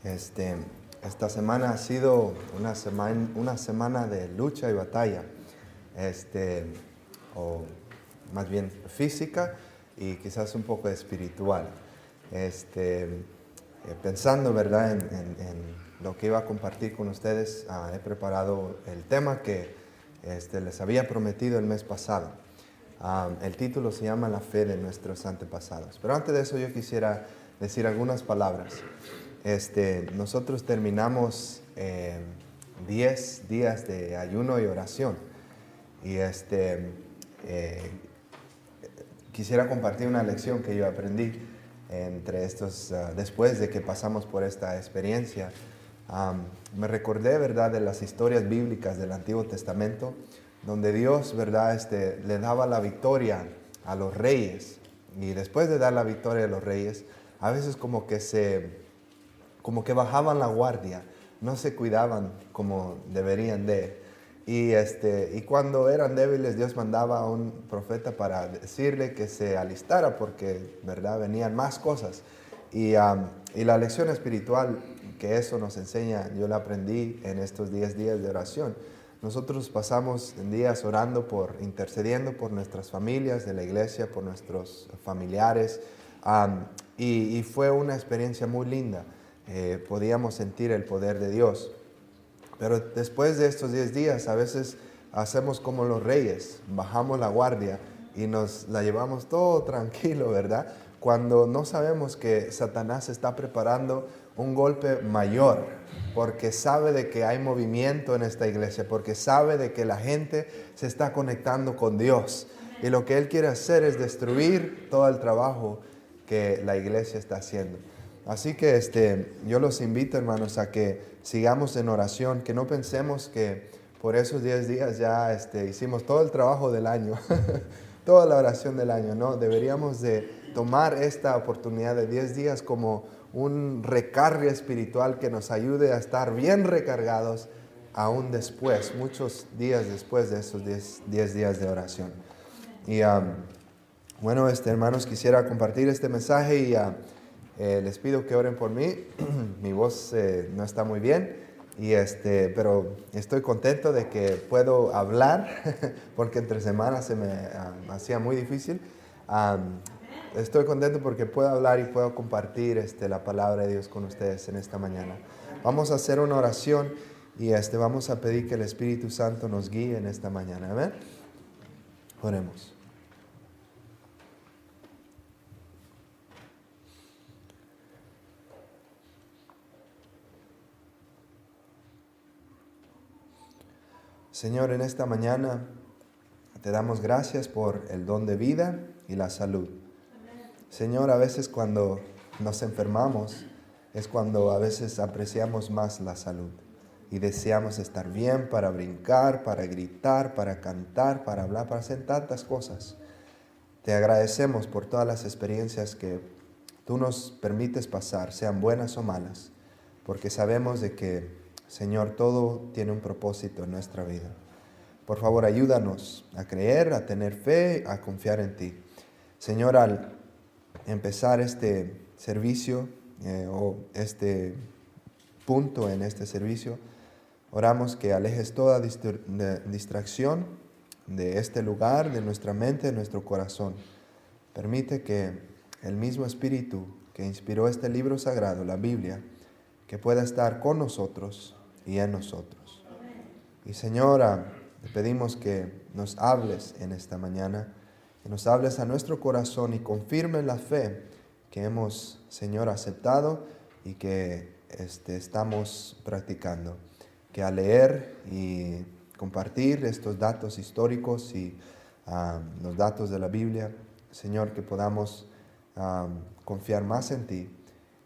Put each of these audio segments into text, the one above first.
Este, esta semana ha sido una semana de lucha y batalla, o más bien física y quizás un poco espiritual. Pensando, ¿verdad?, en lo que iba a compartir con ustedes, he preparado el tema que les había prometido el mes pasado. El título se llama La fe de nuestros antepasados. Pero antes de eso yo quisiera decir algunas palabras. Nosotros terminamos 10 días de ayuno y oración. Y quisiera compartir una lección que yo aprendí entre estos, después de que pasamos por esta experiencia. Me recordé, ¿verdad?, de las historias bíblicas del Antiguo Testamento, donde Dios, ¿verdad?, le daba la victoria a los reyes. Y después de dar la victoria a los reyes, a veces como que bajaban la guardia, no se cuidaban como deberían de. Y cuando eran débiles, Dios mandaba a un profeta para decirle que se alistara porque, ¿verdad?, venían más cosas. Y la lección espiritual que eso nos enseña, yo la aprendí en estos 10 días de oración. Nosotros pasamos días orando, intercediendo por nuestras familias de la iglesia, por nuestros familiares, y fue una experiencia muy linda. Podíamos sentir el poder de Dios. Pero después de estos 10 días, a veces hacemos como los reyes, bajamos la guardia y nos la llevamos todo tranquilo, ¿verdad? Cuando no sabemos que Satanás está preparando un golpe mayor, porque sabe de que hay movimiento en esta iglesia, porque sabe de que la gente se está conectando con Dios. Y lo que él quiere hacer es destruir todo el trabajo que la iglesia está haciendo. Así que yo los invito, hermanos, a que sigamos en oración, que no pensemos que por esos 10 días ya hicimos todo el trabajo del año, toda la oración del año, ¿no? Deberíamos de tomar esta oportunidad de 10 días como un recargue espiritual que nos ayude a estar bien recargados aún después, muchos días después de esos 10 días de oración. Y bueno, hermanos, quisiera compartir este mensaje y les pido que oren por mí. Mi voz no está muy bien, pero estoy contento de que puedo hablar porque entre semanas se me hacía muy difícil. Estoy contento porque puedo hablar y puedo compartir la palabra de Dios con ustedes en esta mañana. Vamos a hacer una oración y vamos a pedir que el Espíritu Santo nos guíe en esta mañana. Amén. Oremos. Señor, en esta mañana te damos gracias por el don de vida y la salud. Señor, a veces cuando nos enfermamos es cuando a veces apreciamos más la salud y deseamos estar bien para brincar, para gritar, para cantar, para hablar, para hacer tantas cosas. Te agradecemos por todas las experiencias que tú nos permites pasar, sean buenas o malas, porque sabemos de que, Señor, todo tiene un propósito en nuestra vida. Por favor, ayúdanos a creer, a tener fe, a confiar en ti. Señor, al empezar este servicio o este punto en este servicio, oramos que alejes toda distracción de este lugar, de nuestra mente, de nuestro corazón. Permite que el mismo Espíritu que inspiró este libro sagrado, la Biblia, que pueda estar con nosotros y en nosotros. Y Señora, te pedimos que nos hables en esta mañana, que nos hables a nuestro corazón y confirme la fe que hemos, Señor, aceptado y que estamos practicando. Que al leer y compartir estos datos históricos y los datos de la Biblia, Señor, que podamos confiar más en ti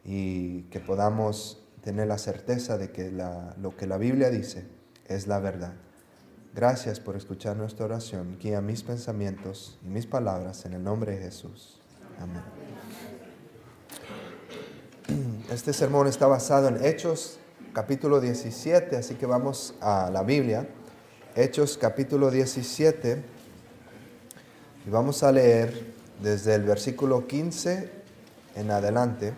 y que podamos tener la certeza de que lo que la Biblia dice es la verdad. Gracias por escuchar nuestra oración. Guía mis pensamientos y mis palabras en el nombre de Jesús. Amén. Este sermón está basado en Hechos, capítulo 17, así que vamos a la Biblia. Hechos, capítulo 17, y vamos a leer desde el versículo 15 en adelante.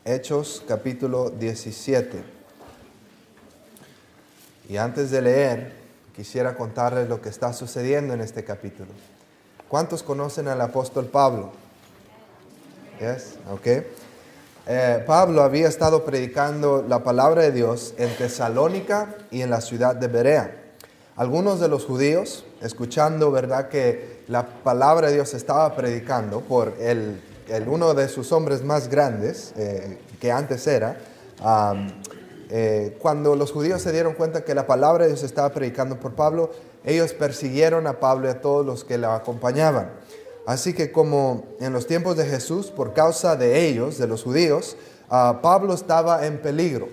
Hechos capítulo 17. Y antes de leer, quisiera contarles lo que está sucediendo en este capítulo. ¿Cuántos conocen al apóstol Pablo? Yes, okay. Pablo había estado predicando la palabra de Dios en Tesalónica y en la ciudad de Berea. Algunos de los judíos, escuchando, ¿verdad?, que la palabra de Dios estaba predicando por uno de sus hombres más grandes, que antes era, cuando los judíos se dieron cuenta que la palabra de Dios estaba predicando por Pablo, ellos persiguieron a Pablo y a todos los que lo acompañaban. Así que como en los tiempos de Jesús, por causa de ellos, de los judíos, Pablo estaba en peligro.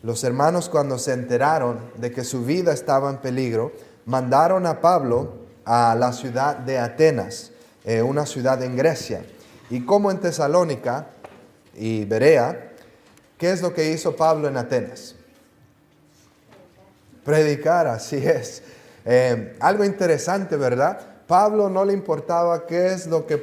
Los hermanos, cuando se enteraron de que su vida estaba en peligro, mandaron a Pablo a la ciudad de Atenas, una ciudad en Grecia. Y como en Tesalónica y Berea, ¿qué es lo que hizo Pablo en Atenas? Predicar, así es. Algo interesante, ¿verdad? Pablo no le importaba qué es lo que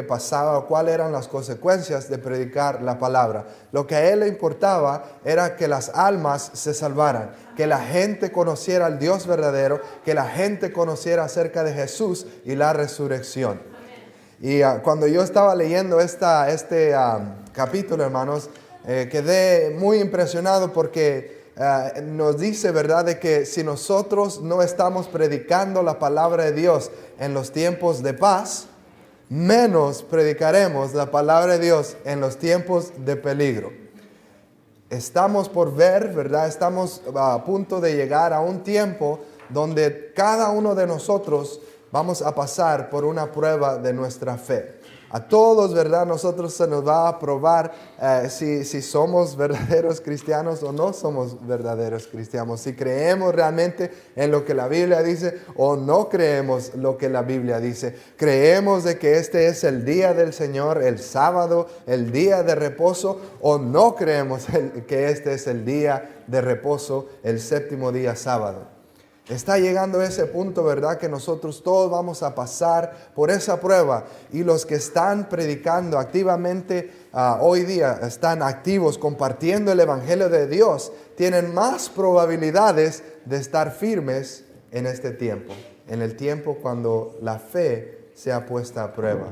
pasaba o cuáles eran las consecuencias de predicar la palabra. Lo que a él le importaba era que las almas se salvaran, que la gente conociera al Dios verdadero, que la gente conociera acerca de Jesús y la resurrección. Y cuando yo estaba leyendo este capítulo, hermanos, quedé muy impresionado porque nos dice, ¿verdad?, de que si nosotros no estamos predicando la palabra de Dios en los tiempos de paz, menos predicaremos la palabra de Dios en los tiempos de peligro. Estamos por ver, ¿verdad? Estamos a punto de llegar a un tiempo donde cada uno de nosotros vamos a pasar por una prueba de nuestra fe. A todos, ¿verdad? Nosotros se nos va a probar si somos verdaderos cristianos o no somos verdaderos cristianos. Si creemos realmente en lo que la Biblia dice o no creemos lo que la Biblia dice. Creemos de que este es el día del Señor, el sábado, el día de reposo, o no creemos que este es el día de reposo, el séptimo día sábado. Está llegando ese punto, ¿verdad?, que nosotros todos vamos a pasar por esa prueba. Y los que están predicando activamente hoy día, están activos compartiendo el Evangelio de Dios, tienen más probabilidades de estar firmes en este tiempo. En el tiempo cuando la fe sea puesta a prueba.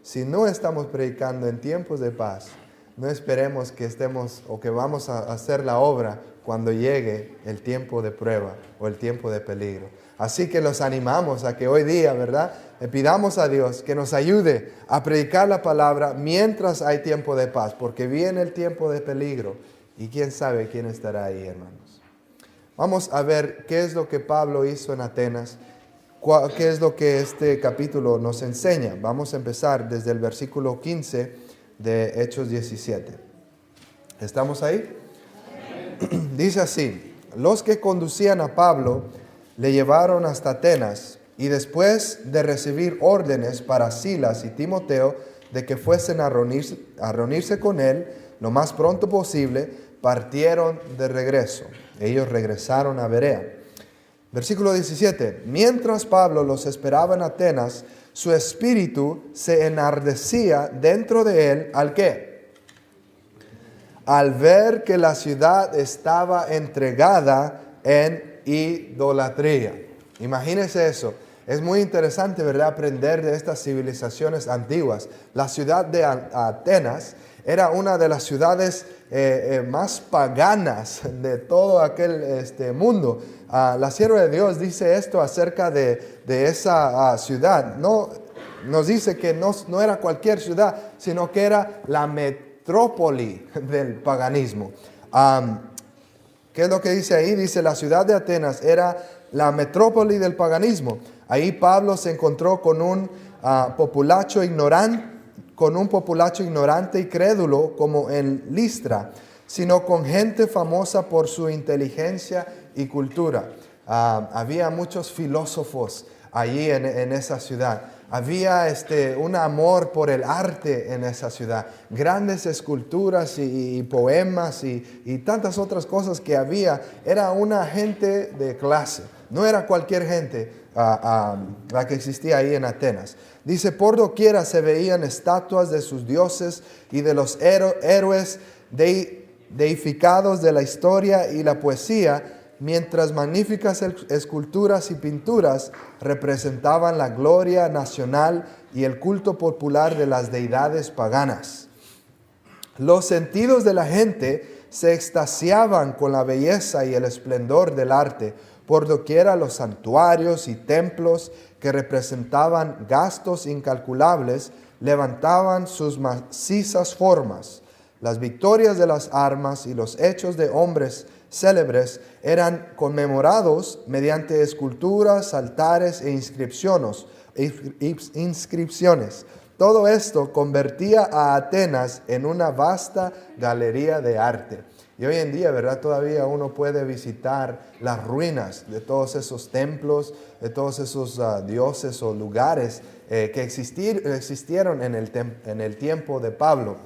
Si no estamos predicando en tiempos de paz, no esperemos que estemos o que vamos a hacer la obra cuando llegue el tiempo de prueba o el tiempo de peligro. Así que los animamos a que hoy día, ¿verdad?, le pidamos a Dios que nos ayude a predicar la palabra mientras hay tiempo de paz, porque viene el tiempo de peligro y quién sabe quién estará ahí, hermanos. Vamos a ver qué es lo que Pablo hizo en Atenas, qué es lo que este capítulo nos enseña. Vamos a empezar desde el versículo 15 de Hechos 17. ¿Estamos ahí? Dice así: los que conducían a Pablo le llevaron hasta Atenas, y después de recibir órdenes para Silas y Timoteo de que fuesen a reunirse con él lo más pronto posible, partieron de regreso. Ellos regresaron a Berea. Versículo 17. Mientras Pablo los esperaba en Atenas, su espíritu se enardecía dentro de él, ¿al qué? Al ver que la ciudad estaba entregada en idolatría. Imagínense eso. Es muy interesante, ¿verdad?, aprender de estas civilizaciones antiguas. La ciudad de Atenas era una de las ciudades más paganas de todo aquel mundo. La sierva de Dios dice esto acerca de esa ciudad. No, nos dice que no era cualquier ciudad, sino que era la metrópoli del paganismo. ¿Qué es lo que dice ahí? Dice: la ciudad de Atenas era la metrópoli del paganismo. Ahí Pablo se encontró con un populacho ignorante y crédulo como en Listra, sino con gente famosa por su inteligencia y cultura. Había muchos filósofos allí en esa ciudad. Había un amor por el arte en esa ciudad. Grandes esculturas y poemas y tantas otras cosas que había. Era una gente de clase. No era cualquier gente la que existía ahí en Atenas. Dice, por doquiera se veían estatuas de sus dioses y de los héroes deificados de la historia y la poesía, mientras magníficas esculturas y pinturas representaban la gloria nacional y el culto popular de las deidades paganas. Los sentidos de la gente se extasiaban con la belleza y el esplendor del arte. Por doquiera los santuarios y templos que representaban gastos incalculables levantaban sus macizas formas. Las victorias de las armas y los hechos de hombres célebres eran conmemorados mediante esculturas, altares e inscripciones. Todo esto convertía a Atenas en una vasta galería de arte. Y hoy en día, ¿verdad? Todavía uno puede visitar las ruinas de todos esos templos, de todos esos dioses o lugares que existieron en el tiempo de Pablo.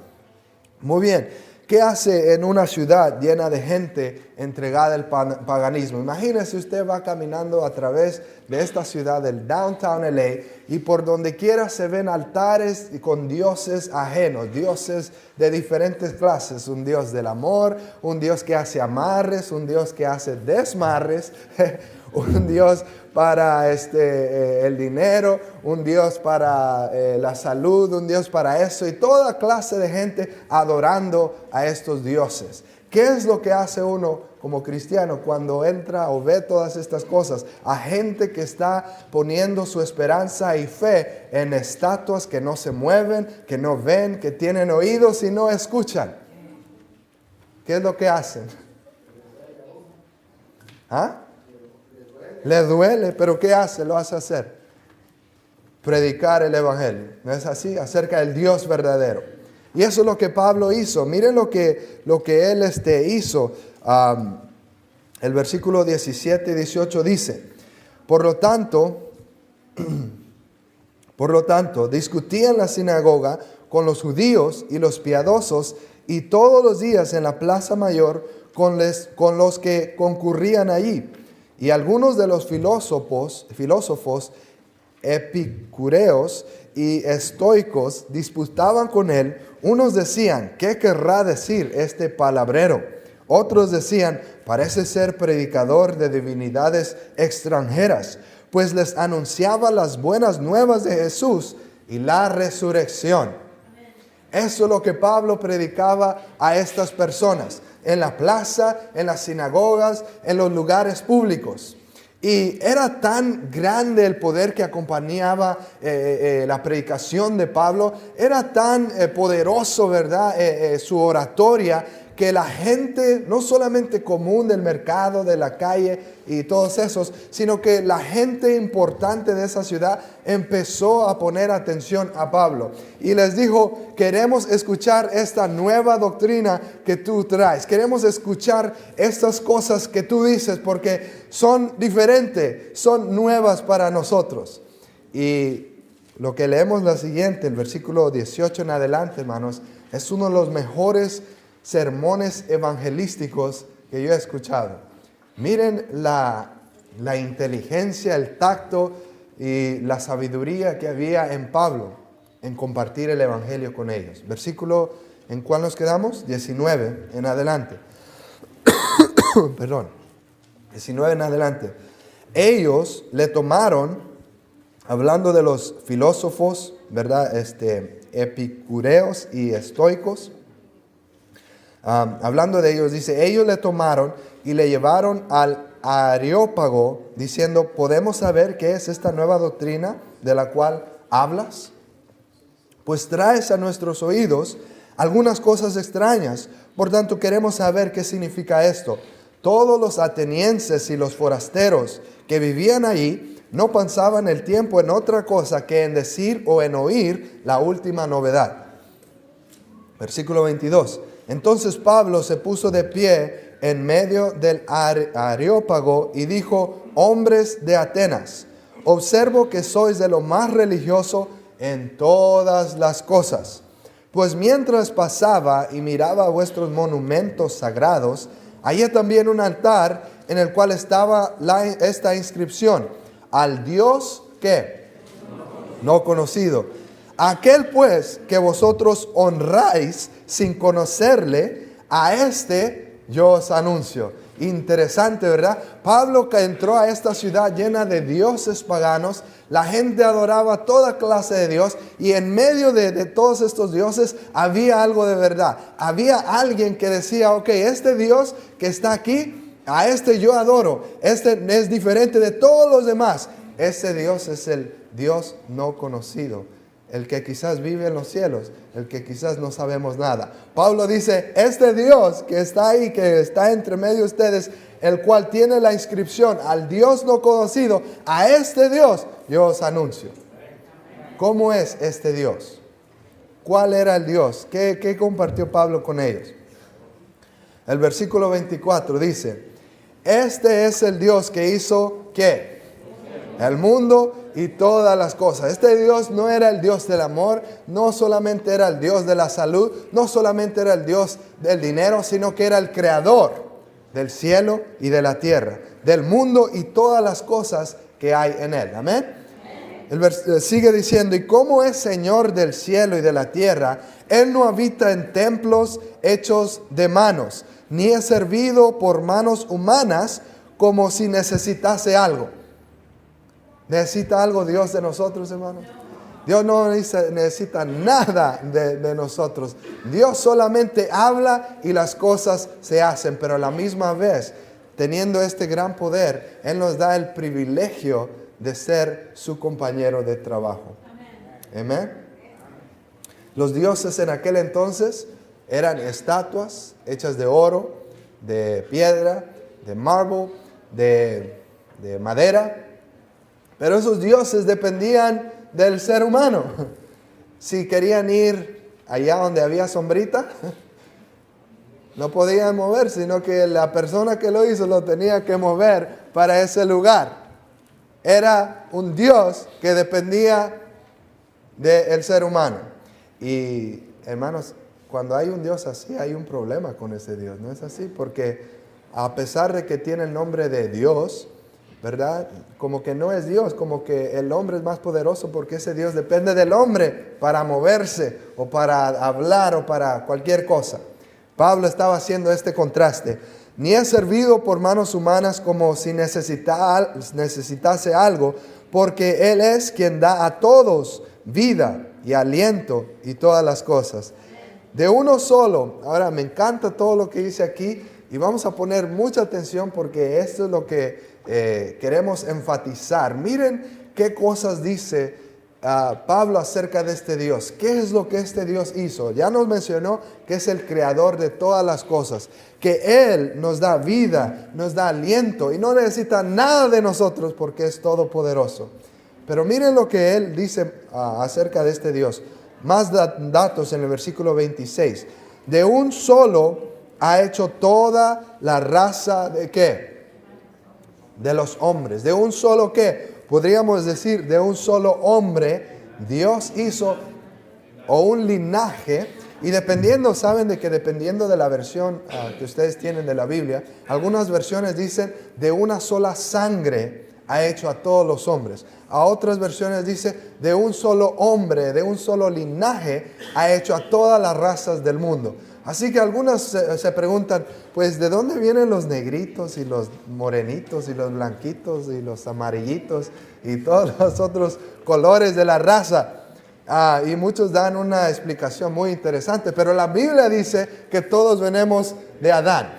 Muy bien, ¿qué hace en una ciudad llena de gente entregada al paganismo? Imagínese, usted va caminando a través de esta ciudad, del downtown LA, y por donde quiera se ven altares con dioses ajenos, dioses de diferentes clases. Un dios del amor, un dios que hace amarres, un dios que hace desmarres, un dios para el dinero, un Dios para la salud, un Dios para eso, y toda clase de gente adorando a estos dioses. ¿Qué es lo que hace uno como cristiano cuando entra o ve todas estas cosas? A gente que está poniendo su esperanza y fe en estatuas que no se mueven, que no ven, que tienen oídos y no escuchan. ¿Qué es lo que hacen? ¿Ah? Le duele, pero ¿qué hace? Lo hace hacer. Predicar el evangelio. ¿No es así? Acerca del Dios verdadero. Y eso es lo que Pablo hizo. Miren lo que él hizo. El versículo 17 y 18 dice, Por lo tanto, discutía en la sinagoga con los judíos y los piadosos, y todos los días en la plaza mayor con los que concurrían allí. Y algunos de los filósofos epicureos y estoicos disputaban con él. Unos decían, ¿qué querrá decir este palabrero? Otros decían, parece ser predicador de divinidades extranjeras, pues les anunciaba las buenas nuevas de Jesús y la resurrección. Eso es lo que Pablo predicaba a estas personas, en la plaza, en las sinagogas, en los lugares públicos. Y era tan grande el poder que acompañaba la predicación de Pablo, era tan poderoso, ¿verdad? Su oratoria, que la gente, no solamente común del mercado, de la calle y todos esos, sino que la gente importante de esa ciudad empezó a poner atención a Pablo. Y les dijo, queremos escuchar esta nueva doctrina que tú traes. Queremos escuchar estas cosas que tú dices porque son diferentes, son nuevas para nosotros. Y lo que leemos la siguiente, el versículo 18 en adelante, hermanos, es uno de los mejores sermones evangelísticos que yo he escuchado. Miren la inteligencia, el tacto y la sabiduría que había en Pablo en compartir el evangelio con ellos. Versículo, ¿en cuál nos quedamos? 19 en adelante. Perdón. 19 en adelante. Ellos le tomaron, hablando de los filósofos, ¿verdad? Epicureos y estoicos. Hablando de ellos, dice, ellos le tomaron y le llevaron al Areópago, diciendo, ¿podemos saber qué es esta nueva doctrina de la cual hablas? Pues traes a nuestros oídos algunas cosas extrañas, por tanto queremos saber qué significa esto. Todos los atenienses y los forasteros que vivían allí no pensaban el tiempo en otra cosa que en decir o en oír la última novedad. Versículo 22. Entonces Pablo se puso de pie en medio del Areópago y dijo, hombres de Atenas, observo que sois de lo más religioso en todas las cosas. Pues mientras pasaba y miraba vuestros monumentos sagrados, hallé también un altar en el cual estaba esta inscripción: al Dios que no conocido. Aquel pues que vosotros honráis sin conocerle, a este yo os anuncio. Interesante, ¿verdad? Pablo que entró a esta ciudad llena de dioses paganos, la gente adoraba toda clase de Dios, y en medio de todos estos dioses había algo de verdad. Había alguien que decía, ok, este Dios que está aquí, a este yo adoro, este es diferente de todos los demás. Este Dios es el Dios no conocido, el que quizás vive en los cielos, el que quizás no sabemos nada. Pablo dice, este Dios que está ahí, que está entre medio de ustedes, el cual tiene la inscripción al Dios no conocido, a este Dios yo os anuncio. ¿Cómo es este Dios? ¿Cuál era el Dios? ¿Qué compartió Pablo con ellos? El versículo 24 dice, este es el Dios que hizo, ¿qué? El mundo y todas las cosas. Este Dios no era el Dios del amor, no solamente era el Dios de la salud, no solamente era el Dios del dinero, sino que era el creador del cielo y de la tierra, del mundo y todas las cosas que hay en él. Amén. Sigue diciendo, y como es Señor del cielo y de la tierra, Él no habita en templos hechos de manos, ni es servido por manos humanas como si necesitase algo. ¿Necesita algo Dios de nosotros, hermanos? Dios no necesita nada de nosotros. Dios solamente habla y las cosas se hacen. Pero a la misma vez, teniendo este gran poder, Él nos da el privilegio de ser su compañero de trabajo. Amén. Los dioses en aquel entonces eran estatuas hechas de oro, de piedra, de mármol, de madera. Pero esos dioses dependían del ser humano. Si querían ir allá donde había sombrita, no podían mover, sino que la persona que lo hizo lo tenía que mover para ese lugar. Era un Dios que dependía del ser humano. Y hermanos, cuando hay un Dios así, hay un problema con ese Dios, ¿no es así? Porque a pesar de que tiene el nombre de Dios, ¿verdad? Como que no es Dios, como que el hombre es más poderoso porque ese Dios depende del hombre para moverse o para hablar o para cualquier cosa. Pablo estaba haciendo este contraste. Ni es servido por manos humanas como si necesitase algo, porque Él es quien da a todos vida y aliento y todas las cosas. De uno solo. Ahora me encanta todo lo que dice aquí y vamos a poner mucha atención porque esto es lo que queremos enfatizar. Miren qué cosas dice Pablo acerca de este Dios. ¿Qué es lo que este Dios hizo? Ya nos mencionó que es el creador de todas las cosas, que Él nos da vida, nos da aliento y no necesita nada de nosotros porque es todopoderoso. Pero miren lo que Él dice acerca de este Dios. Más datos en el versículo 26. De un solo ha hecho toda la raza de ¿qué? De los hombres. De un solo ¿qué? Podríamos decir de un solo hombre Dios hizo, o un linaje. Y saben de que dependiendo de la versión que ustedes tienen de la Biblia, algunas versiones dicen de una sola sangre ha hecho a todos los hombres. A otras versiones dice de un solo hombre, de un solo linaje ha hecho a todas las razas del mundo. Así que algunos se preguntan, pues ¿de dónde vienen los negritos y los morenitos y los blanquitos y los amarillitos y todos los otros colores de la raza? Y muchos dan una explicación muy interesante, pero la Biblia dice que todos venimos de Adán.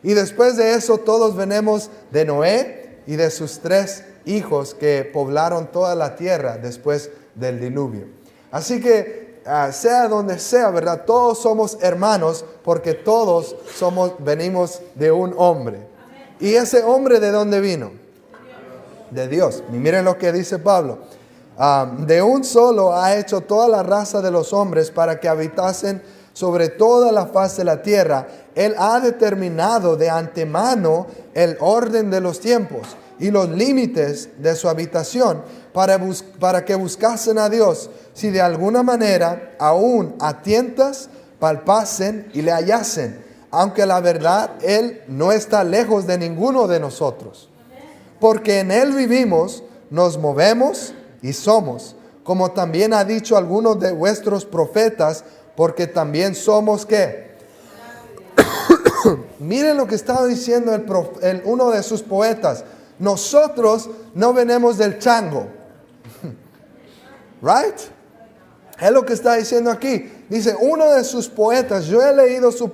Y después de eso todos venimos de Noé y de sus 3 hijos que poblaron toda la tierra después del diluvio. Así que sea donde sea, ¿verdad? Todos somos hermanos porque todos venimos de un hombre. Amén. ¿Y ese hombre de dónde vino? De Dios. Y miren lo que dice Pablo. De un solo ha hecho toda la raza de los hombres para que habitasen sobre toda la faz de la tierra. Él ha determinado de antemano el orden de los tiempos y los límites de su habitación para que buscasen a Dios, si de alguna manera aún a tientas palpasen y le hallasen, aunque la verdad Él no está lejos de ninguno de nosotros. Porque en Él vivimos, nos movemos y somos, como también ha dicho algunos de vuestros profetas, porque también somos ¿qué? Miren lo que estaba diciendo uno de sus poetas. Nosotros no venimos del chango. Right? Es lo que está diciendo aquí. Dice uno de sus poetas, yo he leído su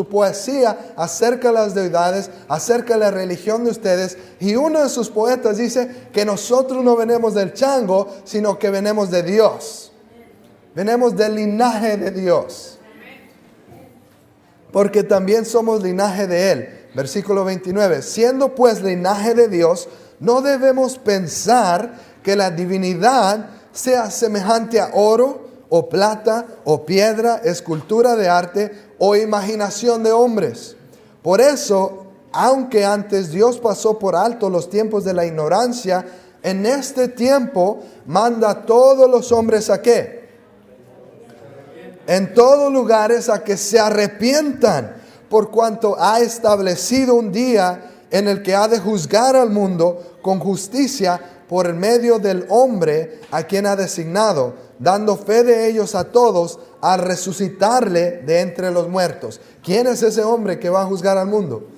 poesía acerca de las deidades, acerca de la religión de ustedes, y uno de sus poetas dice que nosotros no venimos del chango, sino que venimos de Dios. Venimos del linaje de Dios. Porque también somos linaje de Él. Versículo 29. Siendo pues linaje de Dios, no debemos pensar que la divinidad sea semejante a oro, o plata, o piedra, escultura de arte, o imaginación de hombres. Por eso, aunque antes Dios pasó por alto los tiempos de la ignorancia, en este tiempo manda a todos los hombres ¿a qué? En todos lugares a que se arrepientan, por cuanto ha establecido un día en el que ha de juzgar al mundo con justicia por el medio del hombre a quien ha designado, dando fe de ellos a todos al resucitarle de entre los muertos. ¿Quién es ese hombre que va a juzgar al mundo?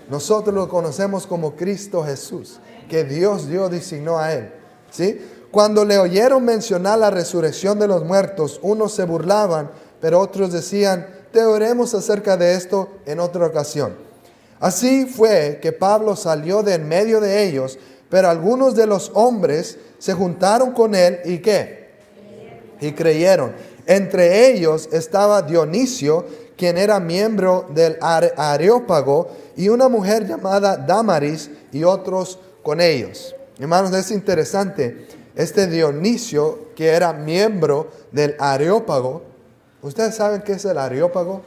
Nosotros lo conocemos como Cristo Jesús, que Dios designó a Él. ¿Sí? Cuando le oyeron mencionar la resurrección de los muertos, unos se burlaban, pero otros decían, te oremos acerca de esto en otra ocasión. Así fue que Pablo salió de en medio de ellos, pero algunos de los hombres se juntaron con él y ¿qué? Y creyeron. Entre ellos estaba Dionisio, quien era miembro del Areópago, y una mujer llamada Damaris, y otros con ellos. Hermanos, es interesante. Este Dionisio, que era miembro del Areópago, ¿ustedes saben qué es el Areópago?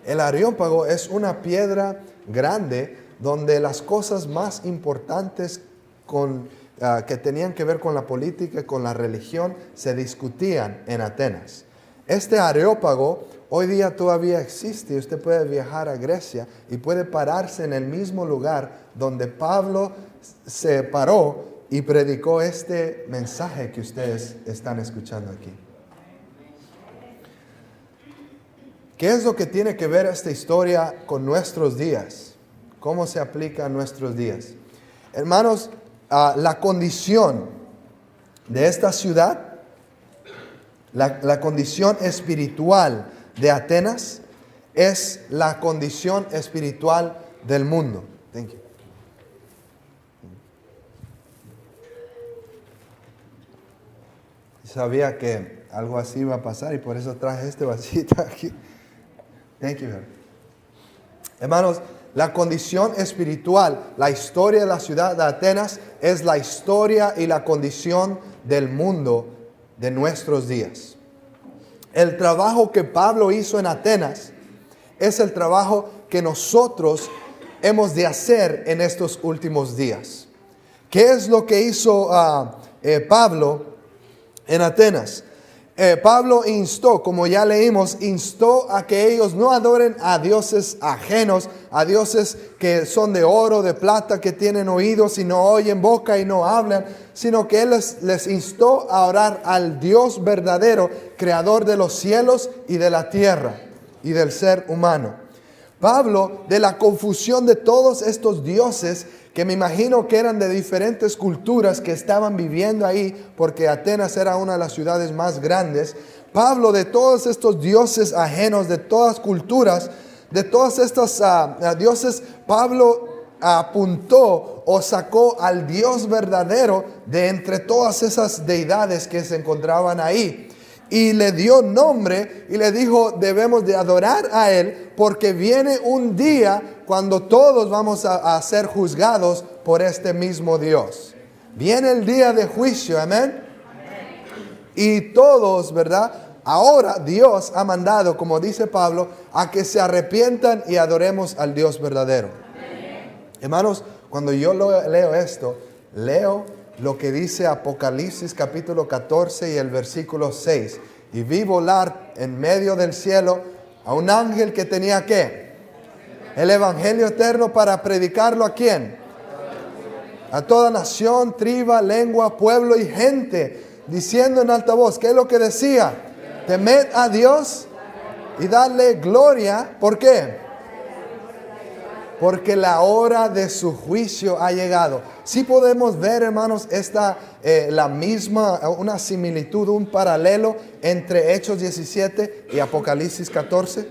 El Areópago es una piedra grande donde las cosas más importantes que tenían que ver con la política y con la religión se discutían en Atenas. Este Areópago hoy día todavía existe. Usted puede viajar a Grecia y puede pararse en el mismo lugar donde Pablo se paró y predicó este mensaje que ustedes están escuchando aquí. ¿Qué es lo que tiene que ver esta historia con nuestros días? ¿Cómo se aplica a nuestros días? Hermanos, la condición de esta ciudad, la condición espiritual de Atenas, es la condición espiritual del mundo. Thank you. Sabía que algo así iba a pasar y por eso traje este vasito aquí. Thank you. Hermanos, la condición espiritual, la historia de la ciudad de Atenas es la historia y la condición del mundo de nuestros días. El trabajo que Pablo hizo en Atenas es el trabajo que nosotros hemos de hacer en estos últimos días. ¿Qué es lo que hizo Pablo en Atenas? Pablo instó, como ya leímos, instó a que ellos no adoren a dioses ajenos, a dioses que son de oro, de plata, que tienen oídos y no oyen, boca y no hablan, sino que él les instó a orar al Dios verdadero, creador de los cielos y de la tierra y del ser humano. Pablo, de la confusión de todos estos dioses, que me imagino que eran de diferentes culturas que estaban viviendo ahí, porque Atenas era una de las ciudades más grandes. Pablo, de todos estos dioses ajenos, de todas culturas, de todos estos dioses, Pablo apuntó o sacó al Dios verdadero de entre todas esas deidades que se encontraban ahí. Y le dio nombre y le dijo, debemos de adorar a Él, porque viene un día cuando todos vamos a ser juzgados por este mismo Dios. Viene el día de juicio, amén. Y todos, ¿verdad? Ahora Dios ha mandado, como dice Pablo, a que se arrepientan y adoremos al Dios verdadero. Hermanos, cuando yo leo esto, leo lo que dice Apocalipsis capítulo 14 y el versículo 6. Y vi volar en medio del cielo A un ángel que tenía ¿qué? El evangelio eterno para predicarlo ¿a quién? A toda nación, tribu, lengua, pueblo y gente, diciendo en alta voz, ¿qué es lo que decía? Temed a Dios y dadle gloria. ¿Por qué? Porque la hora de su juicio ha llegado. Sí podemos ver, hermanos, una similitud, un paralelo entre Hechos 17 y Apocalipsis 14.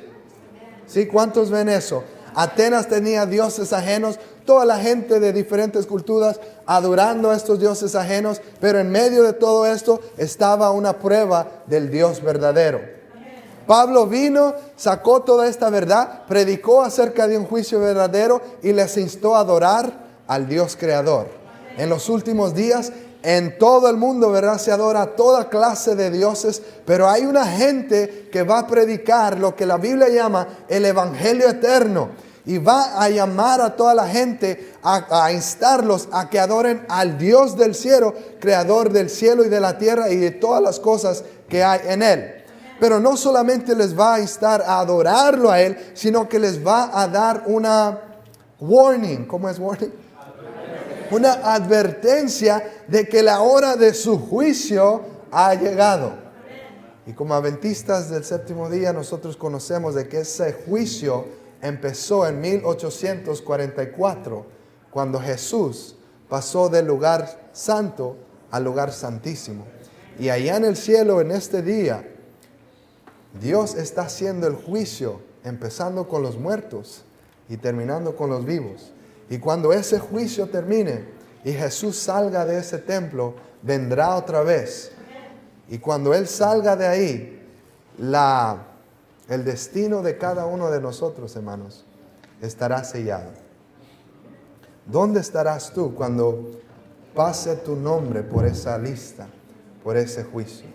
¿Sí? ¿Cuántos ven eso? Atenas tenía dioses ajenos, toda la gente de diferentes culturas adorando a estos dioses ajenos, pero en medio de todo esto estaba una prueba del Dios verdadero. Pablo vino, sacó toda esta verdad, predicó acerca de un juicio verdadero y les instó a adorar al Dios creador. En los últimos días, en todo el mundo, ¿verdad?, se adora a toda clase de dioses, pero hay una gente que va a predicar lo que la Biblia llama el evangelio eterno. Y va a llamar a toda la gente, a instarlos a que adoren al Dios del cielo, creador del cielo y de la tierra y de todas las cosas que hay en él. Pero no solamente les va a instar a adorarlo a él, sino que les va a dar una warning. ¿Cómo es warning? Una advertencia de que la hora de su juicio ha llegado. Y como adventistas del séptimo día, nosotros conocemos de que ese juicio empezó en 1844, cuando Jesús pasó del lugar santo al lugar santísimo. Y allá en el cielo, en este día, Dios está haciendo el juicio, empezando con los muertos y terminando con los vivos. Y cuando ese juicio termine y Jesús salga de ese templo, vendrá otra vez. Y cuando Él salga de ahí, el destino de cada uno de nosotros, hermanos, estará sellado. ¿Dónde estarás tú cuando pase tu nombre por esa lista, por ese juicio?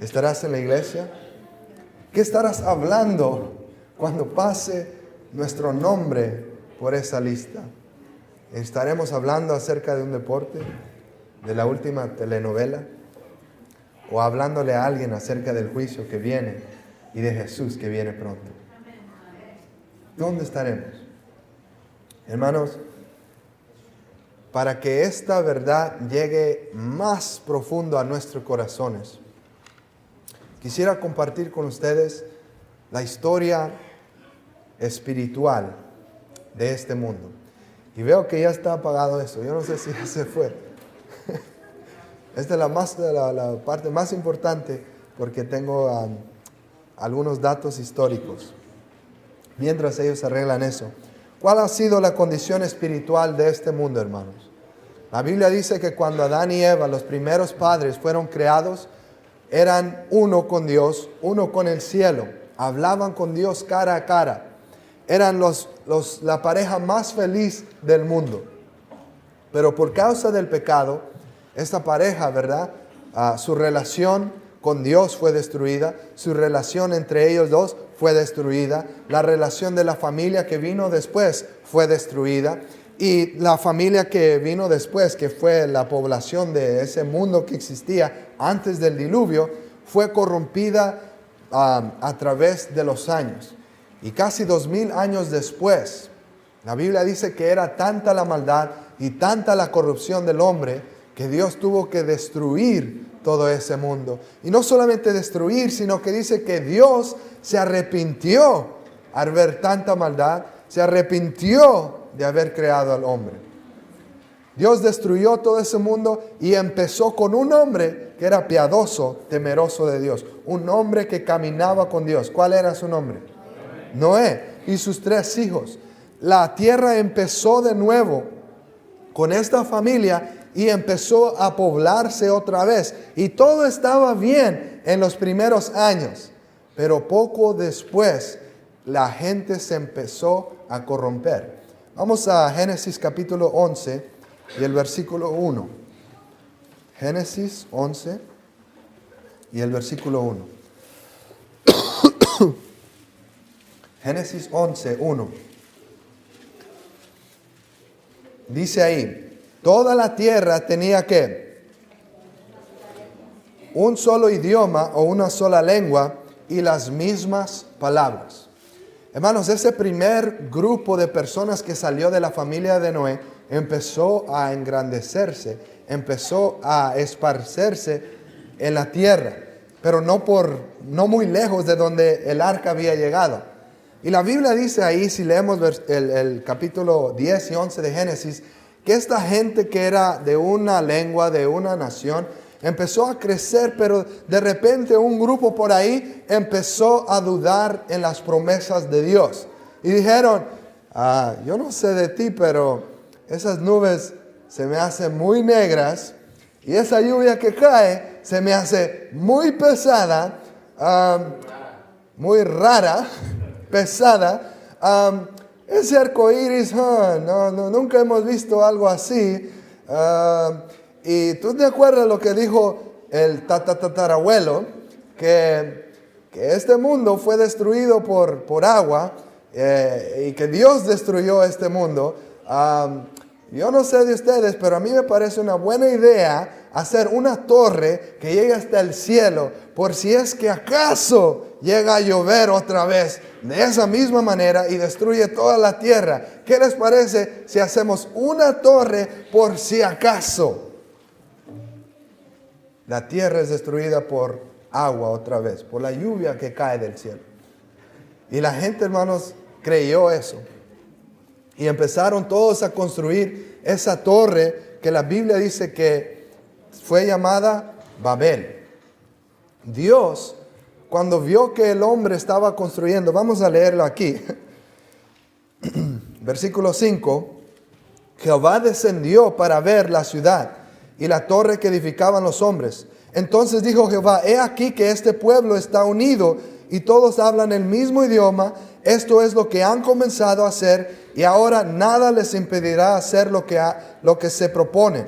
¿Estarás en la iglesia? ¿Qué estarás hablando cuando pase nuestro nombre por esa lista? ¿Estaremos hablando acerca de un deporte, de la última telenovela? ¿O hablándole a alguien acerca del juicio que viene y de Jesús que viene pronto? ¿Dónde estaremos? Hermanos, para que esta verdad llegue más profundo a nuestros corazones, quisiera compartir con ustedes la historia espiritual de este mundo. Y veo que ya está apagado eso. Yo no sé si ya se fue. Esta es la parte más importante porque tengo algunos datos históricos. Mientras ellos arreglan eso, ¿cuál ha sido la condición espiritual de este mundo, hermanos? La Biblia dice que cuando Adán y Eva, los primeros padres, fueron creados, eran uno con Dios, uno con el cielo. Hablaban con Dios cara a cara. Eran la pareja más feliz del mundo. Pero por causa del pecado, esta pareja, ¿verdad? Su relación con Dios fue destruida. Su relación entre ellos dos fue destruida. La relación de la familia que vino después fue destruida. Y la familia que vino después, que fue la población de ese mundo que existía antes del diluvio, fue corrompida a través de los años. Y casi 2000 años después, la Biblia dice que era tanta la maldad y tanta la corrupción del hombre que Dios tuvo que destruir todo ese mundo. Y no solamente destruir, sino que dice que Dios se arrepintió al ver tanta maldad, se arrepintió de haber creado al hombre. Dios destruyó todo ese mundo y empezó con un hombre que era piadoso, temeroso de Dios. Un hombre que caminaba con Dios. ¿Cuál era su nombre? Noé y sus 3 hijos. La tierra empezó de nuevo con esta familia y empezó a poblarse otra vez. Y todo estaba bien en los primeros años. Pero poco después la gente se empezó a corromper. Vamos a Génesis capítulo 11 y el versículo 1. Génesis 11 y el versículo 1. Génesis 11, 1. Dice ahí, toda la tierra tenía ¿qué? Un solo idioma o una sola lengua, y las mismas palabras. Hermanos, ese primer grupo de personas que salió de la familia de Noé empezó a engrandecerse, empezó a esparcerse en la tierra, pero no muy lejos de donde el arca había llegado. Y la Biblia dice ahí, si leemos el capítulo 10 y 11 de Génesis, que esta gente que era de una lengua, de una nación, empezó a crecer, pero de repente un grupo por ahí empezó a dudar en las promesas de Dios. Y dijeron, yo no sé de ti, pero esas nubes se me hacen muy negras y esa lluvia que cae se me hace muy pesada, muy rara, pesada. Ese arco iris, nunca hemos visto algo así. Y tú te acuerdas lo que dijo el tatarabuelo, que este mundo fue destruido por agua y que Dios destruyó este mundo. Yo no sé de ustedes, pero a mí me parece una buena idea hacer una torre que llegue hasta el cielo, por si es que acaso llega a llover otra vez de esa misma manera y destruye toda la tierra. ¿Qué les parece si hacemos una torre por si acaso la tierra es destruida por agua otra vez, por la lluvia que cae del cielo? Y la gente, hermanos, creyó eso. Y empezaron todos a construir esa torre que la Biblia dice que fue llamada Babel. Dios, cuando vio que el hombre estaba construyendo, vamos a leerlo aquí, versículo 5, Jehová descendió para ver la ciudad y la torre que edificaban los hombres. Entonces dijo Jehová, he aquí que este pueblo está unido y todos hablan el mismo idioma. Esto es lo que han comenzado a hacer y ahora nada les impedirá hacer lo que se propone.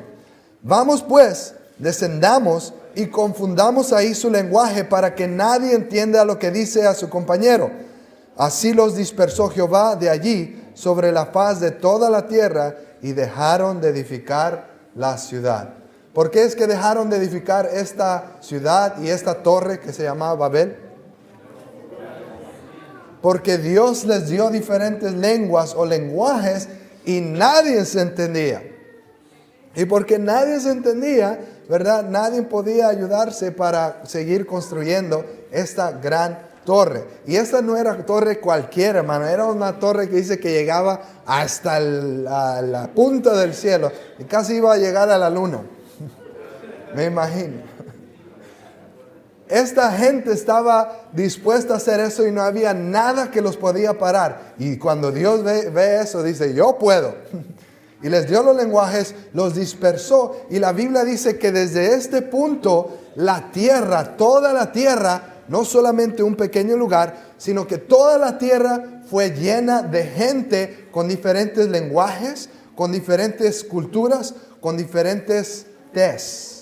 Vamos pues, descendamos y confundamos ahí su lenguaje para que nadie entienda lo que dice a su compañero. Así los dispersó Jehová de allí sobre la faz de toda la tierra y dejaron de edificar la ciudad. ¿Por qué es que dejaron de edificar esta ciudad y esta torre que se llamaba Babel? Porque Dios les dio diferentes lenguas o lenguajes y nadie se entendía. Y porque nadie se entendía, ¿verdad? Nadie podía ayudarse para seguir construyendo esta gran torre. Y esta no era torre cualquiera, hermano. Era una torre que dice que llegaba hasta la punta del cielo. Y casi iba a llegar a la luna. Me imagino. Esta gente estaba dispuesta a hacer eso y no había nada que los podía parar. Y cuando Dios ve eso, dice, yo puedo. Y les dio los lenguajes, los dispersó. Y la Biblia dice que desde este punto, la tierra, toda la tierra, no solamente un pequeño lugar, sino que toda la tierra fue llena de gente con diferentes lenguajes, con diferentes culturas, con diferentes tez.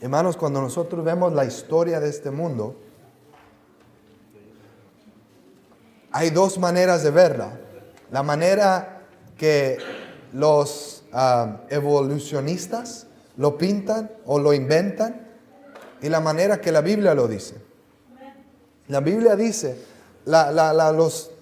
Hermanos, cuando nosotros vemos la historia de este mundo, hay dos maneras de verla. La manera que los evolucionistas lo pintan o lo inventan y la manera que la Biblia lo dice. La Biblia dice,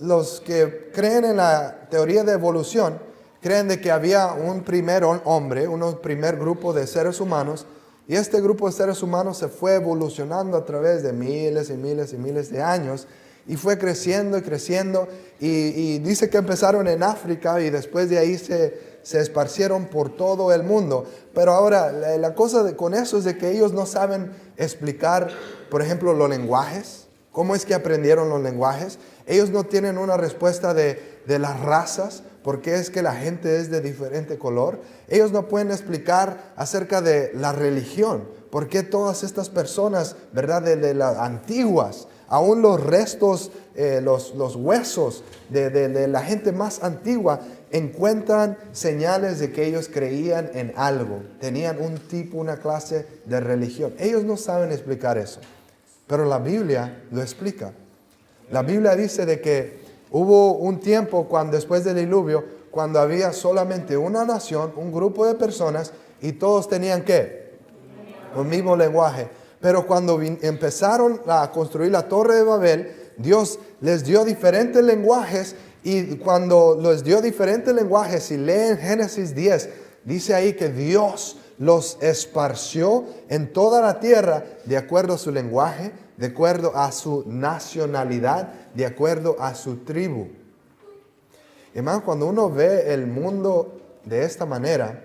los que creen en la teoría de evolución, creen de que había un primer hombre, un primer grupo de seres humanos. Y este grupo de seres humanos se fue evolucionando a través de miles y miles y miles de años. Y fue creciendo y creciendo. Y dice que empezaron en África y después de ahí se esparcieron por todo el mundo. Pero ahora la cosa con eso es de que ellos no saben explicar, por ejemplo, los lenguajes. ¿Cómo es que aprendieron los lenguajes? Ellos no tienen una respuesta de las razas. ¿Por qué es que la gente es de diferente color? Ellos no pueden explicar acerca de la religión. ¿Por qué todas estas personas, verdad, de las antiguas, aún los restos, los huesos de la gente más antigua, encuentran señales de que ellos creían en algo? Tenían un tipo, una clase de religión. Ellos no saben explicar eso. Pero la Biblia lo explica. La Biblia dice de que hubo un tiempo después del diluvio, cuando había solamente una nación, un grupo de personas, y todos tenían ¿qué? Un mismo lenguaje. Pero cuando empezaron a construir la Torre de Babel, Dios les dio diferentes lenguajes, y cuando les dio diferentes lenguajes, si leen Génesis 10, dice ahí que Dios los esparció en toda la tierra de acuerdo a su lenguaje, de acuerdo a su nacionalidad, de acuerdo a su tribu. Hermano, cuando uno ve el mundo de esta manera,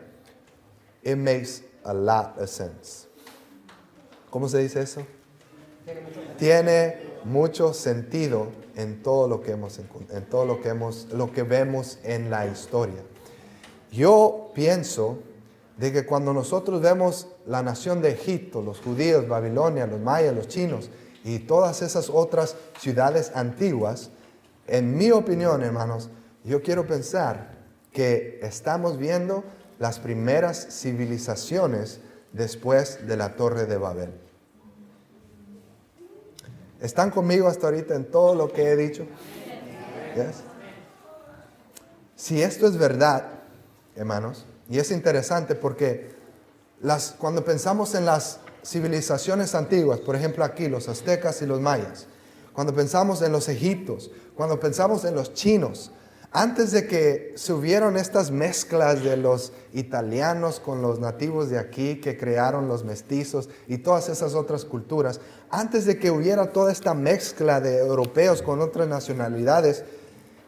it makes a lot of sense. ¿Cómo se dice eso? Tiene mucho sentido en todo lo que lo que vemos en la historia. Yo pienso de que cuando nosotros vemos la nación de Egipto, los judíos, Babilonia, los mayas, los chinos y todas esas otras ciudades antiguas, en mi opinión, hermanos, yo quiero pensar que estamos viendo las primeras civilizaciones después de la Torre de Babel. ¿Están conmigo hasta ahorita en todo lo que he dicho? Yes. Si esto es verdad, hermanos, y es interesante porque cuando pensamos en las civilizaciones antiguas, por ejemplo aquí los aztecas y los mayas, cuando pensamos en los egipcios, cuando pensamos en los chinos, antes de que se hubieran estas mezclas de los italianos con los nativos de aquí que crearon los mestizos y todas esas otras culturas, antes de que hubiera toda esta mezcla de europeos con otras nacionalidades,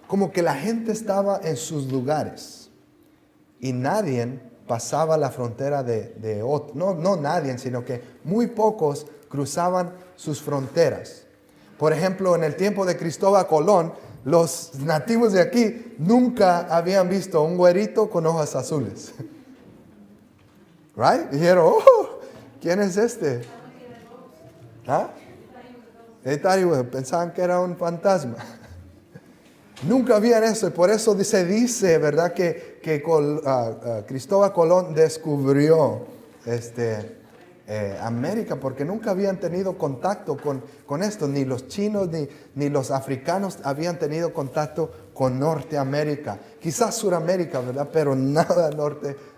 como que la gente estaba en sus lugares y nadie pasaba la frontera de otro. No nadie, sino que muy pocos cruzaban sus fronteras. Por ejemplo, en el tiempo de Cristóbal Colón, los nativos de aquí nunca habían visto un güerito con ojos azules. Right? Dijeron, oh, ¿quién es este? ¿Ah? Pensaban que era un fantasma. Nunca habían eso, y por eso se dice, ¿verdad? Que Cristóbal Colón descubrió América, porque nunca habían tenido contacto con esto, ni los chinos ni los africanos habían tenido contacto con Norteamérica, quizás Suramérica, ¿verdad? Pero nada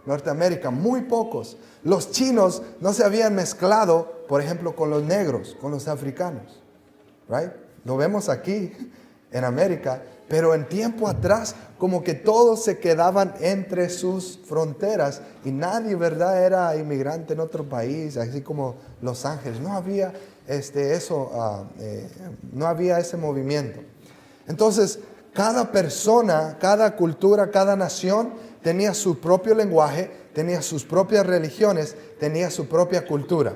Norteamérica, muy pocos. Los chinos no se habían mezclado, por ejemplo, con los negros, con los africanos, right? Lo vemos aquí en América, pero en tiempo atrás como que todos se quedaban entre sus fronteras y nadie, ¿verdad?, era inmigrante en otro país, así como Los Ángeles. No había no había ese movimiento. Entonces, cada persona, cada cultura, cada nación tenía su propio lenguaje, tenía sus propias religiones, tenía su propia cultura.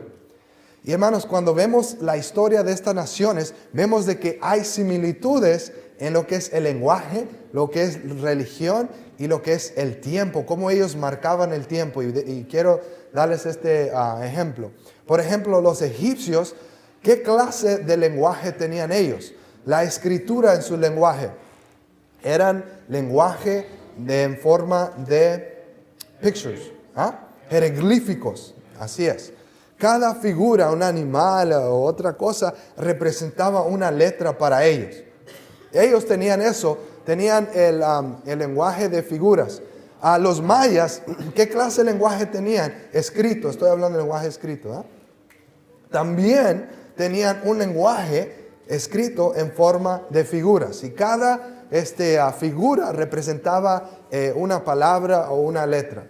Y hermanos, cuando vemos la historia de estas naciones, vemos de que hay similitudes en lo que es el lenguaje, lo que es religión y lo que es el tiempo, cómo ellos marcaban el tiempo. Y quiero darles este ejemplo. Por ejemplo, los egipcios, ¿qué clase de lenguaje tenían ellos? La escritura en su lenguaje. Eran lenguaje en forma de pictures, jeroglíficos, así es. Cada figura, un animal o otra cosa, representaba una letra para ellos. Ellos tenían eso, tenían el lenguaje de figuras. A los mayas, ¿qué clase de lenguaje tenían? Escrito, estoy hablando de lenguaje escrito. También tenían un lenguaje escrito en forma de figuras. Y cada figura representaba una palabra o una letra.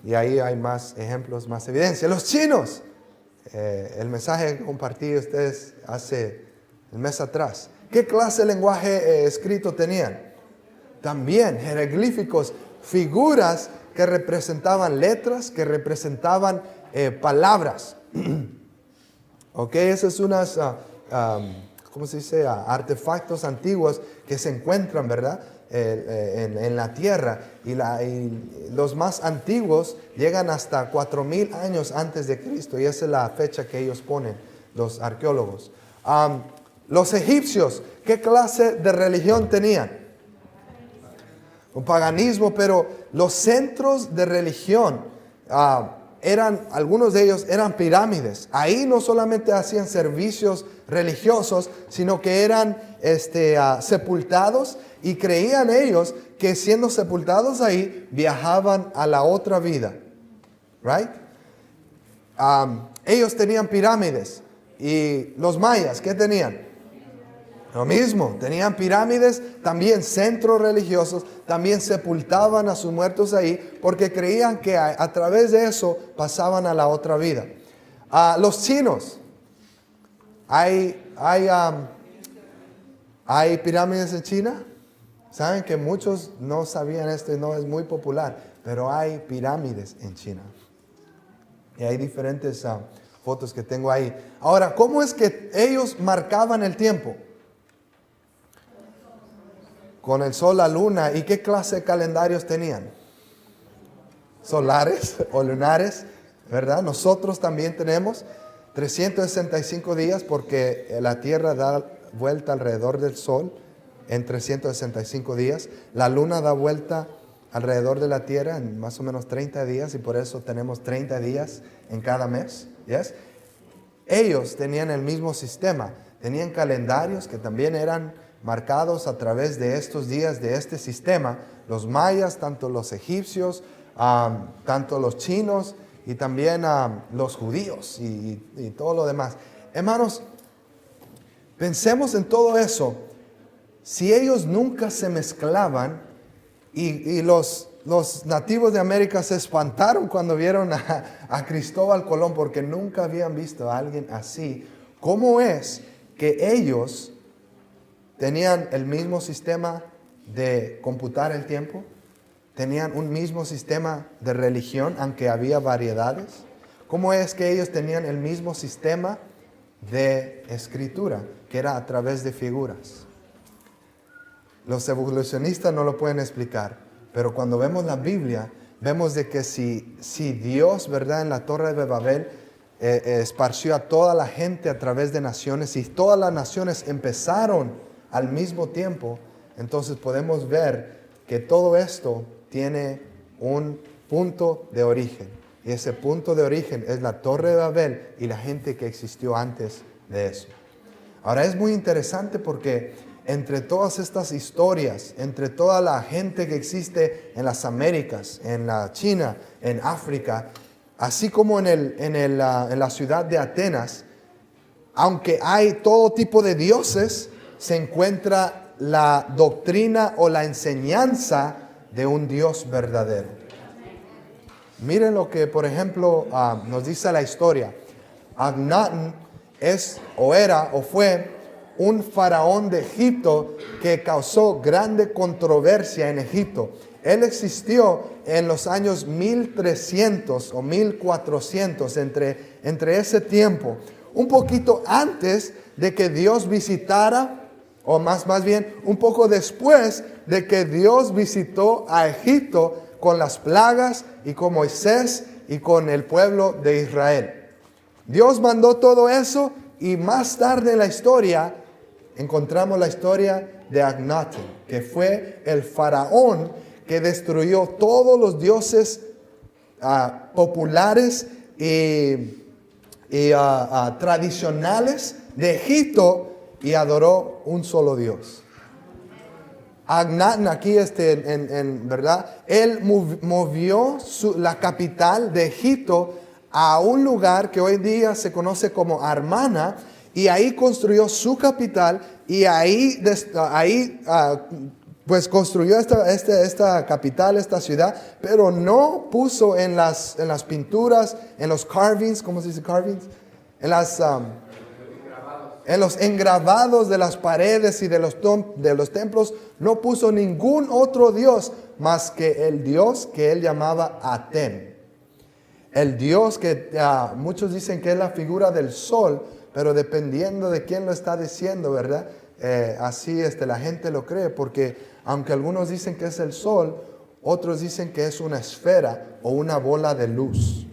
Y ahí hay más ejemplos, más evidencia. Los chinos, el mensaje que compartí a ustedes hace el mes atrás. ¿Qué clase de lenguaje escrito tenían? También jeroglíficos, figuras que representaban letras, que representaban palabras. Ok, esos son unas, ¿cómo se dice? Artefactos antiguos que se encuentran, ¿verdad?, en la tierra, y los más antiguos llegan hasta 4,000 años antes de Cristo, y esa es la fecha que ellos ponen, los arqueólogos. Los egipcios, ¿qué clase de religión tenían? Un paganismo, pero los centros de religión algunos de ellos eran pirámides. Ahí no solamente hacían servicios religiosos, sino que eran sepultados, y creían ellos que siendo sepultados ahí viajaban a la otra vida. Right? ellos tenían pirámides. Y los mayas, ¿qué tenían? Lo mismo, tenían pirámides, también centros religiosos, también sepultaban a sus muertos ahí porque creían que a través de eso pasaban a la otra vida. Los chinos, hay pirámides en China. Saben que muchos no sabían esto y no es muy popular, pero hay pirámides en China. Y hay diferentes fotos que tengo ahí. Ahora, ¿cómo es que ellos marcaban el tiempo? Con el sol, la luna. ¿Y qué clase de calendarios tenían? Solares o lunares, ¿verdad? Nosotros también tenemos 365 días porque la Tierra da vuelta alrededor del sol en 365 días. La luna da vuelta alrededor de la Tierra en más o menos 30 días y por eso tenemos 30 días en cada mes. ¿Yes? Ellos tenían el mismo sistema. Tenían calendarios que también eran marcados a través de estos días de este sistema. Los mayas, tanto los egipcios, tanto los chinos y también los judíos y todo lo demás. Hermanos, pensemos en todo eso. Si ellos nunca se mezclaban y los nativos de América se espantaron cuando vieron a Cristóbal Colón porque nunca habían visto a alguien así, ¿cómo es que ellos tenían el mismo sistema de computar el tiempo? ¿Tenían un mismo sistema de religión, aunque había variedades? ¿Cómo es que ellos tenían el mismo sistema de escritura, que era a través de figuras? Los evolucionistas no lo pueden explicar, pero cuando vemos la Biblia, vemos de que si Dios, ¿verdad?, en la Torre de Babel esparció a toda la gente a través de naciones y todas las naciones empezaron al mismo tiempo, entonces podemos ver que todo esto tiene un punto de origen. Y ese punto de origen es la Torre de Babel y la gente que existió antes de eso. Ahora es muy interesante porque entre todas estas historias, entre toda la gente que existe en las Américas, en la China, en África, así como en la ciudad de Atenas, aunque hay todo tipo de dioses, se encuentra la doctrina o la enseñanza de un Dios verdadero. Miren lo que, por ejemplo, nos dice la historia. Akhenaten fue un faraón de Egipto que causó grande controversia en Egipto. Él existió en los años 1300 o 1400, entre ese tiempo, un poquito antes de que Dios visitara, o más bien un poco después de que Dios visitó a Egipto con las plagas y con Moisés y con el pueblo de Israel. Dios mandó todo eso y más tarde en la historia encontramos la historia de Akhenaten, que fue el faraón que destruyó todos los dioses populares y tradicionales de Egipto y adoró un solo Dios. Akhenaten aquí, ¿verdad? Él movió la capital de Egipto a un lugar que hoy día se conoce como Amarna, y ahí construyó su capital, y ahí pues construyó esta capital, esta ciudad, pero no puso en las pinturas, en los carvings, ¿cómo se dice carvings? En los engravados de las paredes y de los templos, no puso ningún otro dios más que el Dios que él llamaba Aten. El Dios que muchos dicen que es la figura del sol, pero dependiendo de quién lo está diciendo, ¿verdad? Así la gente lo cree, porque aunque algunos dicen que es el sol, otros dicen que es una esfera o una bola de luz.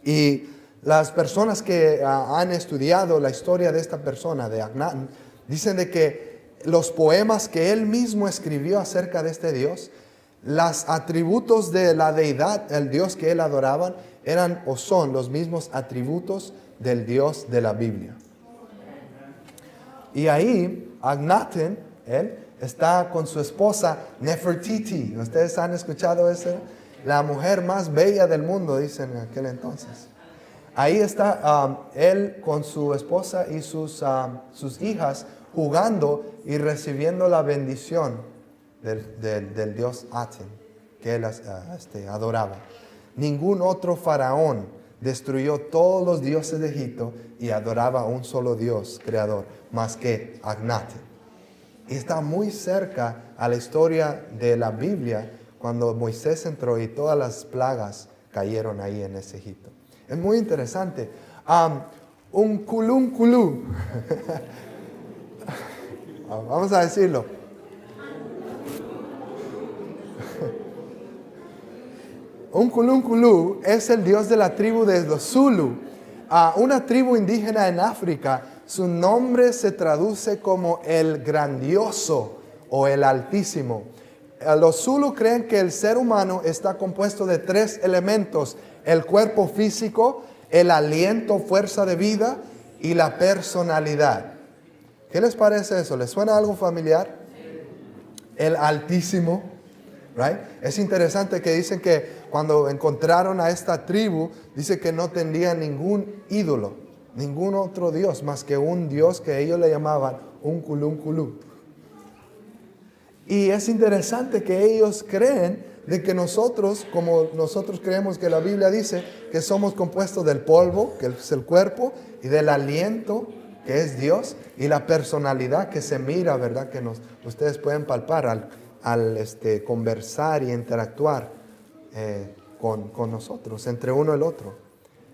Y las personas que han estudiado la historia de esta persona, de Akhenaten, dicen de que los poemas que él mismo escribió acerca de este Dios, los atributos de la deidad, el Dios que él adoraba, eran o son los mismos atributos del Dios de la Biblia. Y ahí Akhenaten, él está con su esposa Nefertiti. ¿Ustedes han escuchado eso? la mujer más bella del mundo, dicen en aquel entonces. Ahí está él con su esposa y sus hijas jugando y recibiendo la bendición del dios Aten, que él adoraba. Ningún otro faraón destruyó todos los dioses de Egipto y adoraba a un solo Dios creador, más que Akhenaten. Y está muy cerca a la historia de la Biblia, cuando Moisés entró y todas las plagas cayeron ahí en ese Egipto. Es muy interesante. Un culú. Vamos a decirlo. Un culú es el dios de la tribu de los Zulu. Una tribu indígena en África. Su nombre se traduce como el grandioso o el altísimo. Los Zulu creen que el ser humano está compuesto de 3 elementos: el cuerpo físico, el aliento, fuerza de vida y la personalidad. ¿Qué les parece eso? ¿Les suena algo familiar? El altísimo, right? Es interesante que dicen que cuando encontraron a esta tribu, dice que no tenían ningún ídolo, ningún otro dios más que un dios que ellos le llamaban un culú. Y es interesante que ellos creen de que nosotros, como nosotros creemos que la Biblia dice que somos compuestos del polvo, que es el cuerpo, y del aliento, que es Dios, y la personalidad que se mira, ¿verdad? Que ustedes pueden palpar al conversar y interactuar con nosotros, entre uno y el otro.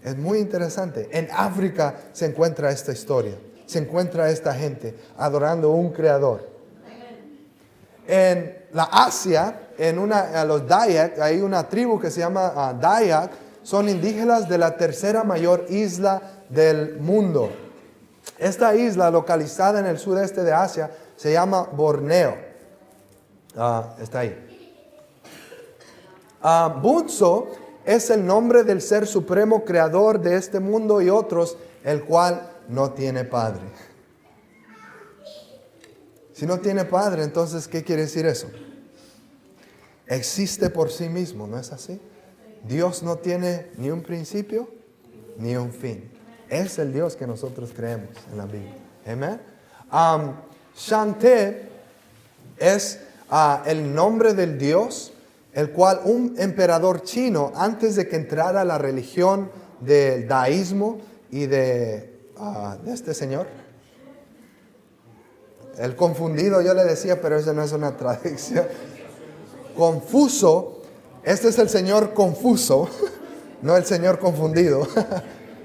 Es muy interesante. En África se encuentra esta historia, se encuentra esta gente adorando a un creador. En la Asia, a los Dayak, hay una tribu que se llama Dayak, son indígenas de la tercera mayor isla del mundo. Esta isla, localizada en el sudeste de Asia, se llama Borneo. Está ahí. Bunso es el nombre del ser supremo creador de este mundo y otros, el cual no tiene padre. Si no tiene padre, entonces, ¿qué quiere decir eso? Existe por sí mismo, ¿no es así? Dios no tiene ni un principio ni un fin. Es el Dios que nosotros creemos en la Biblia. Amén. Shanté es el nombre del Dios, el cual un emperador chino, antes de que entrara la religión del daísmo y de este señor, el confundido, yo le decía, pero eso no es una traducción. Confuso, este es el señor Confuso, no el señor confundido.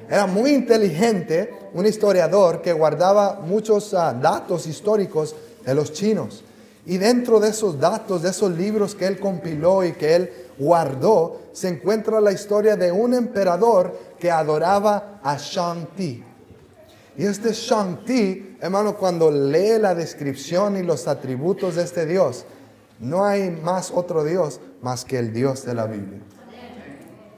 Era muy inteligente, un historiador que guardaba muchos datos históricos de los chinos. Y dentro de esos datos, de esos libros que él compiló y que él guardó, se encuentra la historia de un emperador que adoraba a Shang-Ti. Y este Shang-Ti, hermano, cuando lee la descripción y los atributos de este Dios, no hay más otro Dios más que el Dios de la Biblia.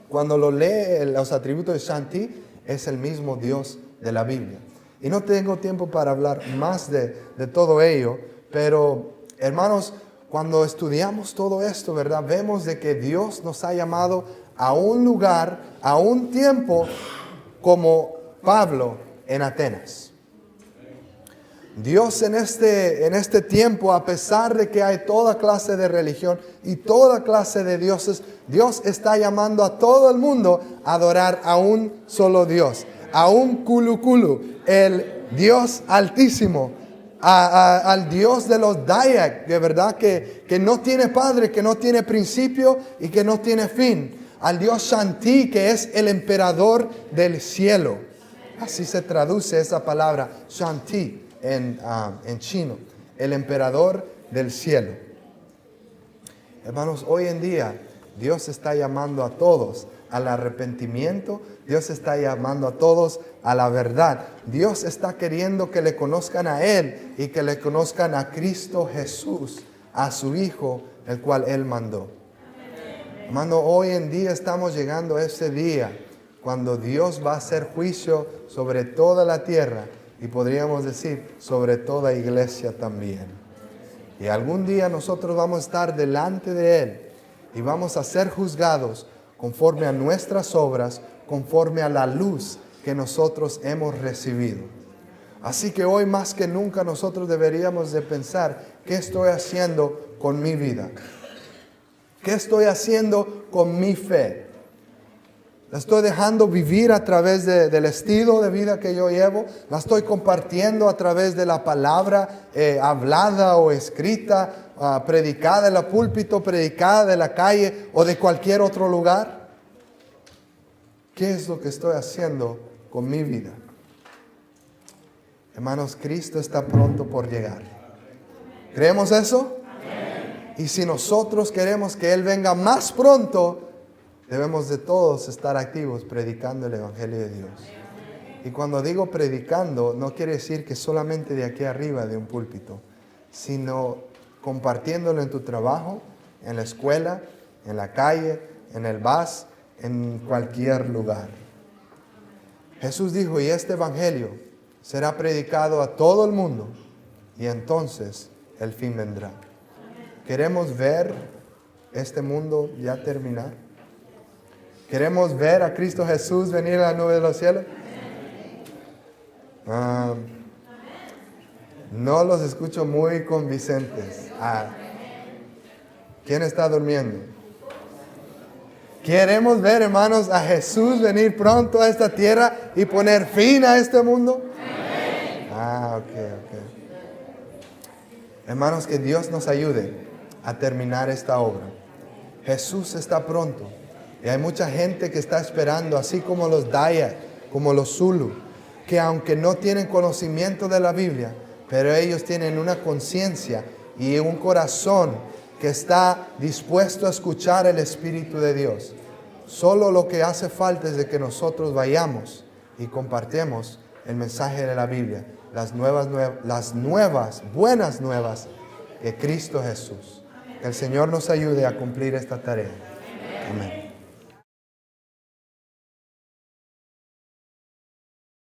Cuando lo lee, los atributos de Shang-Ti, es el mismo Dios de la Biblia. Y no tengo tiempo para hablar más de todo ello, pero hermanos, cuando estudiamos todo esto, ¿verdad? Vemos de que Dios nos ha llamado a un lugar, a un tiempo como Pablo en Atenas. Dios en este tiempo, a pesar de que hay toda clase de religión y toda clase de dioses, Dios está llamando a todo el mundo a adorar a un solo Dios, a un Culú, el Dios altísimo, al Dios de los Dayak, de verdad que no tiene padre, que no tiene principio y que no tiene fin, al Dios Shanti, que es el emperador del cielo. Así se traduce esa palabra Shanti en chino, el emperador del cielo. Hermanos, hoy en día Dios está llamando a todos al arrepentimiento. Dios está llamando a todos a la verdad. Dios está queriendo que le conozcan a Él y que le conozcan a Cristo Jesús, a su Hijo, el cual Él mandó. Hermano, hoy en día estamos llegando a ese día cuando Dios va a hacer juicio sobre toda la tierra y podríamos decir sobre toda iglesia también. Y algún día nosotros vamos a estar delante de Él y vamos a ser juzgados conforme a nuestras obras, conforme a la luz que nosotros hemos recibido. Así que hoy más que nunca nosotros deberíamos de pensar, ¿qué estoy haciendo con mi vida? ¿Qué estoy haciendo con mi fe? ¿La estoy dejando vivir a través del estilo de vida que yo llevo? ¿La estoy compartiendo a través de la palabra hablada o escrita, predicada en el púlpito, predicada de la calle o de cualquier otro lugar? ¿Qué es lo que estoy haciendo con mi vida? Hermanos, Cristo está pronto por llegar. ¿Creemos eso? Amén. Y si nosotros queremos que Él venga más pronto, debemos de todos estar activos predicando el Evangelio de Dios. Y cuando digo predicando, no quiere decir que solamente de aquí arriba de un púlpito, sino compartiéndolo en tu trabajo, en la escuela, en la calle, en el bus, en cualquier lugar. Jesús dijo, y este Evangelio será predicado a todo el mundo, y entonces el fin vendrá. ¿Queremos ver este mundo ya terminar? ¿Queremos ver a Cristo Jesús venir a la nube de los cielos? No los escucho muy convincentes. ¿Quién está durmiendo? ¿Queremos ver, hermanos, a Jesús venir pronto a esta tierra y poner fin a este mundo? Ok. Hermanos, que Dios nos ayude a terminar esta obra. Jesús está pronto. Y hay mucha gente que está esperando, así como los Dayak, como los Zulu, que aunque no tienen conocimiento de la Biblia, pero ellos tienen una conciencia y un corazón que está dispuesto a escuchar el Espíritu de Dios. Solo lo que hace falta es de que nosotros vayamos y compartamos el mensaje de la Biblia, las buenas nuevas de Cristo Jesús. Que el Señor nos ayude a cumplir esta tarea. Amén.